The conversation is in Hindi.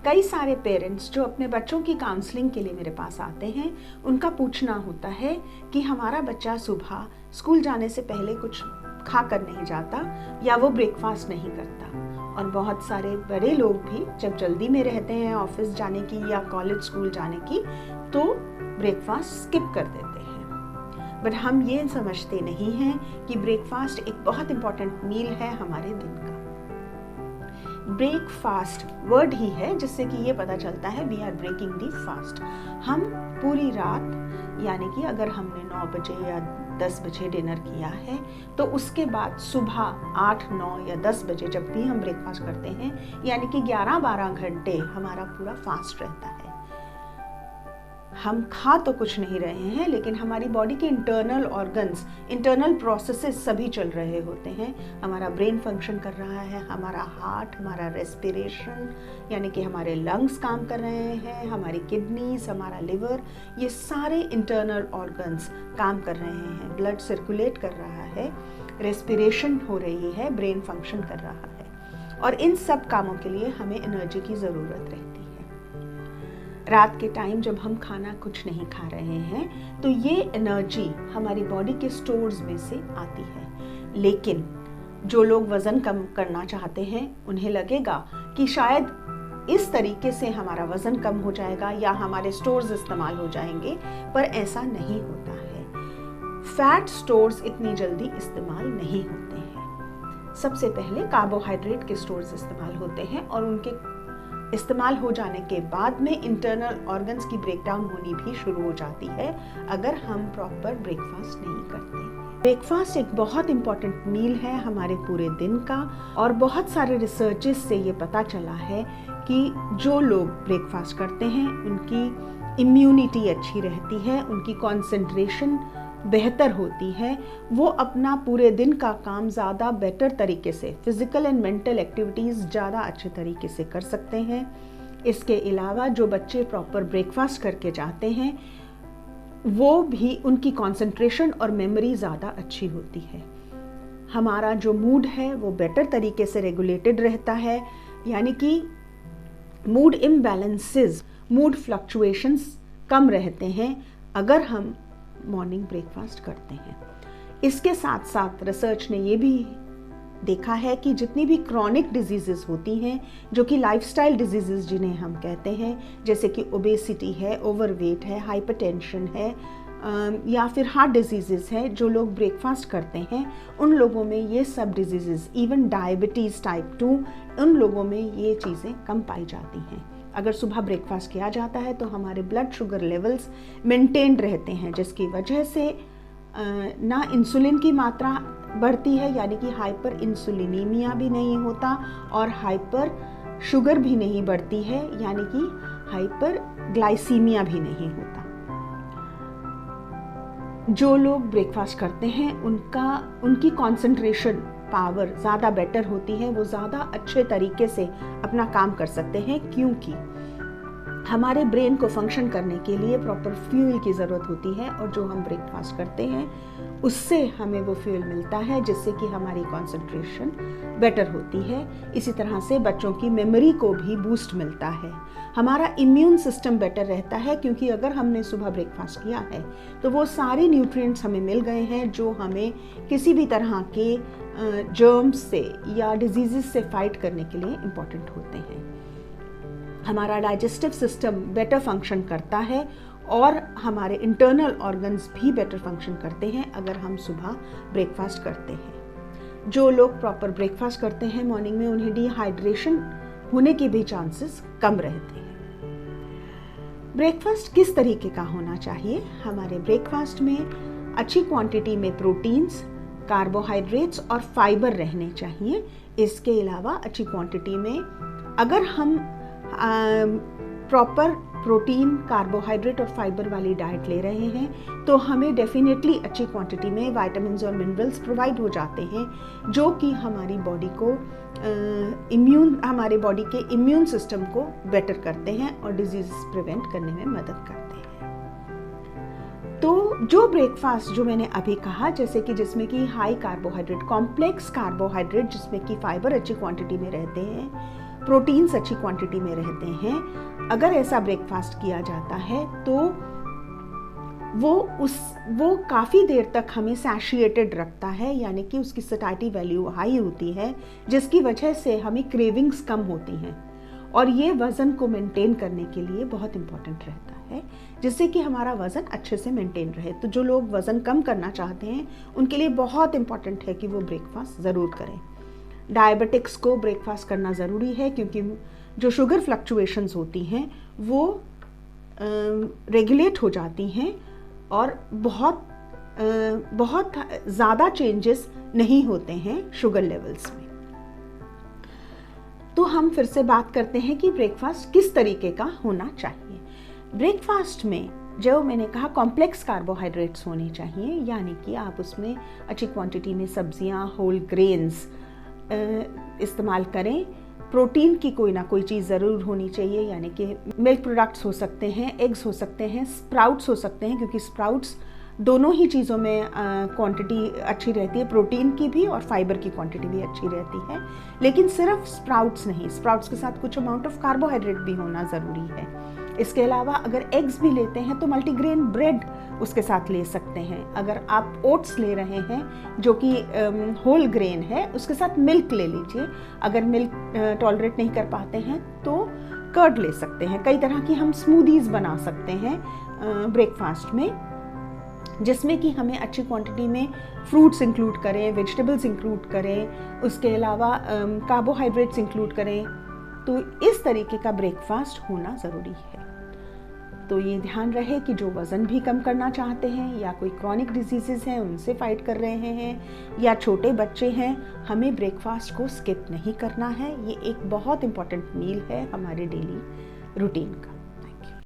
कई सारे पेरेंट्स जो अपने बच्चों की काउंसलिंग के लिए मेरे पास आते हैं, उनका पूछना होता है कि हमारा बच्चा सुबह स्कूल जाने से पहले कुछ खा कर नहीं जाता या वो ब्रेकफास्ट नहीं करता। और बहुत सारे बड़े लोग भी जब जल्दी में रहते हैं ऑफिस जाने की या कॉलेज स्कूल जाने की, तो ब्रेकफास्ट स्किप कर देते हैं। बट हम ये समझते नहीं हैं कि ब्रेकफास्ट एक बहुत इंपॉर्टेंट मील है हमारे दिन का। ब्रेकफास्ट वर्ड ही है जिससे कि ये पता चलता है we are breaking the fast. हम पूरी रात, यानी कि अगर हमने 9 बजे या 10 बजे डिनर किया है, तो उसके बाद सुबह 8, 9 या 10 बजे जब भी हम ब्रेकफास्ट करते हैं, यानी कि 11-12 घंटे हमारा पूरा फास्ट रहता है। हम खा तो कुछ नहीं रहे हैं, लेकिन हमारी बॉडी के इंटरनल ऑर्गन्स, इंटरनल प्रोसेसेस सभी चल रहे होते हैं। हमारा ब्रेन फंक्शन कर रहा है, हमारा हार्ट, हमारा रेस्पिरेशन, यानी कि हमारे लंग्स काम कर रहे हैं, हमारी किडनीज, हमारा लिवर, ये सारे इंटरनल ऑर्गन्स काम कर रहे हैं। ब्लड सर्कुलेट कर रहा है, रेस्पिरेशन हो रही है, ब्रेन फंक्शन कर रहा है। और इन सब कामों के लिए हमें एनर्जी की ज़रूरत रहती है। रात के टाइम जब हम खाना कुछ नहीं खा रहे हैं, तो ये एनर्जी हमारी बॉडी के स्टोर्स में से आती है। लेकिन जो लोग वज़न कम करना चाहते हैं, उन्हें लगेगा कि शायद इस तरीके से हमारा वज़न कम हो जाएगा या हमारे स्टोर्स इस्तेमाल हो जाएंगे, पर ऐसा नहीं होता है। फैट स्टोर्स इतनी जल्दी इस्तेमाल नहीं होते हैं। सबसे पहले कार्बोहाइड्रेट के स्टोर्स इस्तेमाल होते हैं और उनके इस्तेमाल हो जाने के बाद में इंटरनल ऑर्गन्स की ब्रेकडाउन होनी भी शुरू हो जाती है अगर हम प्रॉपर ब्रेकफास्ट नहीं करते। ब्रेकफास्ट एक बहुत इंपॉर्टेंट मील है हमारे पूरे दिन का, और बहुत सारे रिसर्चेस से ये पता चला है कि जो लोग ब्रेकफास्ट करते हैं उनकी इम्यूनिटी अच्छी रहती है, उनकी कॉन्सेंट्रेशन बेहतर होती है, वो अपना पूरे दिन का काम ज़्यादा बेटर तरीके से, फिज़िकल एंड मेंटल एक्टिविटीज़ ज़्यादा अच्छे तरीके से कर सकते हैं। इसके अलावा जो बच्चे प्रॉपर ब्रेकफास्ट करके जाते हैं, वो भी, उनकी कंसंट्रेशन और मेमोरी ज़्यादा अच्छी होती है। हमारा जो मूड है वो बेटर तरीके से रेगुलेटेड रहता है, यानी कि मूड इम्बैलेंसेस, मूड फ्लक्चुएशंस कम रहते हैं अगर हम मॉर्निंग ब्रेकफास्ट करते हैं। इसके साथ साथ रिसर्च ने ये भी देखा है कि जितनी भी क्रॉनिक डिजीजेस होती हैं, जो कि लाइफस्टाइल डिजीजेस जिन्हें हम कहते हैं, जैसे कि ओबेसिटी है, ओवरवेट है, हाइपरटेंशन है, या फिर हार्ट डिजीजेस है, जो लोग ब्रेकफास्ट करते हैं उन लोगों में ये सब डिजीजेस, इवन डायबिटीज़ टाइप 2, उन लोगों में ये चीज़ें कम पाई जाती हैं। अगर सुबह ब्रेकफास्ट किया जाता है तो हमारे ब्लड शुगर लेवल्स मेंटेन्ड रहते हैं, जिसकी वजह से ना इंसुलिन की मात्रा बढ़ती है, यानी कि हाइपर इंसुलिनीमिया भी नहीं होता, और हाइपर शुगर भी नहीं बढ़ती है, यानी कि हाइपर ग्लाइसीमिया भी नहीं होता। जो लोग ब्रेकफास्ट करते हैं उनकी कंसंट्रेशन पावर ज़्यादा बेटर होती है, वो ज़्यादा अच्छे तरीके से अपना काम कर सकते हैं, क्योंकि हमारे ब्रेन को फंक्शन करने के लिए प्रॉपर फ्यूल की ज़रूरत होती है, और जो हम ब्रेकफास्ट करते हैं उससे हमें वो फ्यूल मिलता है, जिससे कि हमारी कंसंट्रेशन बेटर होती है। इसी तरह से बच्चों की मेमोरी को भी बूस्ट मिलता है। हमारा इम्यून सिस्टम बेटर रहता है, क्योंकि अगर हमने सुबह ब्रेकफास्ट किया है तो वो सारे न्यूट्रिएंट्स हमें मिल गए हैं जो हमें किसी भी तरह के जर्म्स से या डिजीज़ से फाइट करने के लिए इम्पॉर्टेंट होते हैं। हमारा डाइजेस्टिव सिस्टम बेटर फंक्शन करता है, और हमारे इंटरनल ऑर्गन्स भी बेटर फंक्शन करते हैं अगर हम सुबह ब्रेकफास्ट करते हैं। जो लोग प्रॉपर ब्रेकफास्ट करते हैं मॉर्निंग में, उन्हें डिहाइड्रेशन होने के भी चांसेस कम रहते हैं। ब्रेकफास्ट किस तरीके का होना चाहिए? हमारे ब्रेकफास्ट में अच्छी क्वांटिटी में प्रोटीन्स, कार्बोहाइड्रेट्स और फाइबर रहने चाहिए। इसके अलावा अच्छी क्वांटिटी में अगर हम प्रॉपर प्रोटीन, कार्बोहाइड्रेट और फाइबर वाली डाइट ले रहे हैं, तो हमें डेफिनेटली अच्छी क्वांटिटी में विटामिन्स और मिनरल्स प्रोवाइड हो जाते हैं, जो कि हमारी बॉडी को हमारे बॉडी के इम्यून सिस्टम को बेटर करते हैं और डिजीज प्रिवेंट करने में मदद करते हैं। तो जो ब्रेकफास्ट जो मैंने अभी कहा, जैसे कि जिसमें कि हाई कार्बोहाइड्रेट, कॉम्प्लेक्स कार्बोहाइड्रेट, जिसमें कि फाइबर अच्छी क्वांटिटी में रहते हैं, प्रोटीन्स अच्छी क्वांटिटी में रहते हैं, अगर ऐसा ब्रेकफास्ट किया जाता है तो वो काफ़ी देर तक हमें सैटिस्फाइड रखता है, यानी कि उसकी सैटिस्फैक्टरी वैल्यू हाई होती है, जिसकी वजह से हमें क्रेविंग्स कम होती हैं और ये वज़न को मेंटेन करने के लिए बहुत इम्पॉर्टेंट रहता है, जिससे कि हमारा वज़न अच्छे से मेंटेन रहे। तो जो लोग वज़न कम करना चाहते हैं उनके लिए बहुत इम्पॉर्टेंट है कि वो ब्रेकफास्ट ज़रूर करें। डायबिटिक्स को ब्रेकफास्ट करना ज़रूरी है, क्योंकि जो शुगर फ्लक्चुएशंस होती हैं वो रेगुलेट हो जाती हैं और बहुत ज़्यादा चेंजेस नहीं होते हैं शुगर लेवल्स में। तो हम फिर से बात करते हैं कि ब्रेकफास्ट किस तरीके का होना चाहिए। ब्रेकफास्ट में जो मैंने कहा कॉम्प्लेक्स कार्बोहाइड्रेट्स होने चाहिए, यानी कि आप उसमें अच्छी क्वांटिटी में सब्जियां, होल ग्रेन्स इस्तेमाल करें। प्रोटीन की कोई ना कोई चीज़ ज़रूर होनी चाहिए, यानी कि मिल्क प्रोडक्ट्स हो सकते हैं, एग्स हो सकते हैं, स्प्राउट्स हो सकते हैं, क्योंकि स्प्राउट्स दोनों ही चीज़ों में क्वांटिटी अच्छी रहती है, प्रोटीन की भी और फाइबर की क्वांटिटी भी अच्छी रहती है। लेकिन सिर्फ स्प्राउट्स नहीं, स्प्राउट्स के साथ कुछ अमाउंट ऑफ कार्बोहाइड्रेट भी होना ज़रूरी है। इसके अलावा अगर एग्स भी लेते हैं तो मल्टीग्रेन ब्रेड उसके साथ ले सकते हैं। अगर आप ओट्स ले रहे हैं जो कि होल ग्रेन है, उसके साथ मिल्क ले लीजिए। अगर मिल्क टॉलरेट नहीं कर पाते हैं तो कर्ड ले सकते हैं। कई तरह की हम स्मूदीज़ बना सकते हैं ब्रेकफास्ट में, जिसमें कि हमें अच्छी क्वांटिटी में फ्रूट्स इंक्लूड करें, वेजिटेबल्स इंक्लूड करें, उसके अलावा कार्बोहाइड्रेट्स इंक्लूड करें। तो इस तरीके का ब्रेकफास्ट होना ज़रूरी है। तो ये ध्यान रहे कि जो वज़न भी कम करना चाहते हैं या कोई क्रॉनिक डिजीज़ेस हैं उनसे फाइट कर रहे हैं या छोटे बच्चे हैं, हमें ब्रेकफास्ट को स्किप नहीं करना है। ये एक बहुत इम्पॉर्टेंट मील है हमारे डेली रूटीन का।